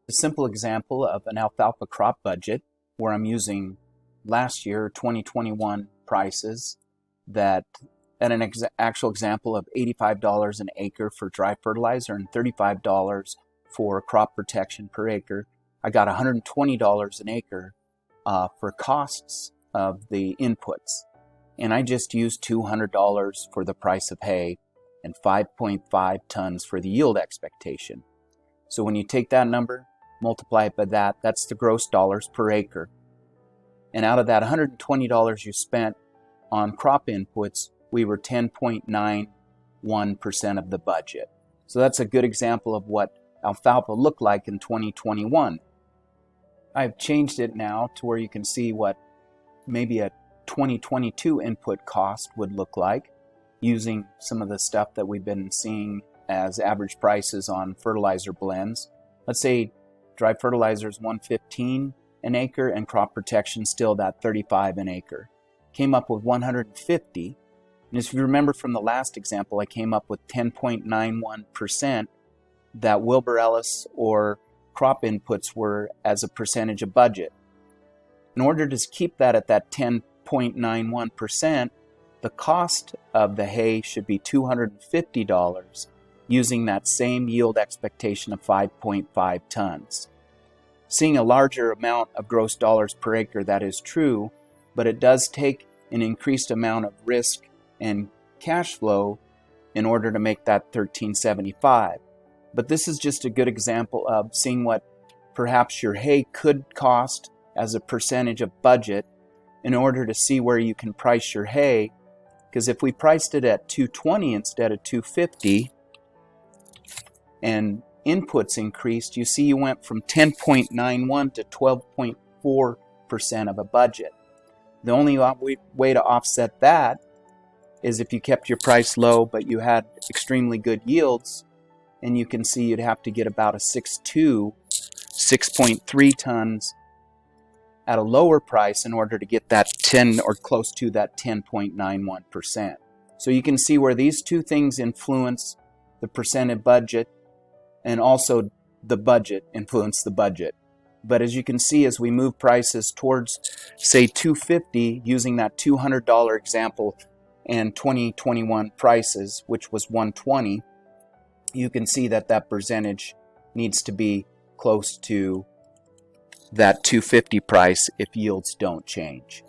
A simple example of an alfalfa crop budget where I'm using last year 2021 prices that at an actual example of $85 an acre for dry fertilizer and $35 for crop protection per acre. I got $120 an acre for costs of the inputs. And I just used $200 for the price of hay and 5.5 tons for the yield expectation. So when you take that number, multiply it by that, that's the gross dollars per acre. And out of that $120 you spent on crop inputs, we were 10.91% of the budget. So that's a good example of what alfalfa looked like in 2021. I've changed it now to where you can see what maybe a 2022 input cost would look like using some of the stuff that we've been seeing as average prices on fertilizer blends. Let's say dry fertilizer is $115 an acre and crop protection still that $35 an acre. Came up with $150. And if you remember from the last example, I came up with 10.91% that Wilbur Ellis or crop inputs were as a percentage of budget. In order to keep that at that 10.91%, the cost of the hay should be $250 using that same yield expectation of 5.5 tons. Seeing a larger amount of gross dollars per acre, that is true, but it does take an increased amount of risk and cash flow in order to make that $13.75. But this is just a good example of seeing what perhaps your hay could cost as a percentage of budget in order to see where you can price your hay. Because if we priced it at $220 instead of $250 and inputs increased, you see you went from 10.91 to 12.4% of a budget. The only way to offset that is if you kept your price low but you had extremely good yields, and you can see you'd have to get about a 6.3 tons at a lower price in order to get that 10 or close to that 10.91%. So you can see where these two things influence the percentage budget, and also the budget influence the budget. But as you can see, as we move prices towards, say, $250, using that $200 example and 2021 prices, which was $120, you can see that that percentage needs to be close to that $250 price if yields don't change.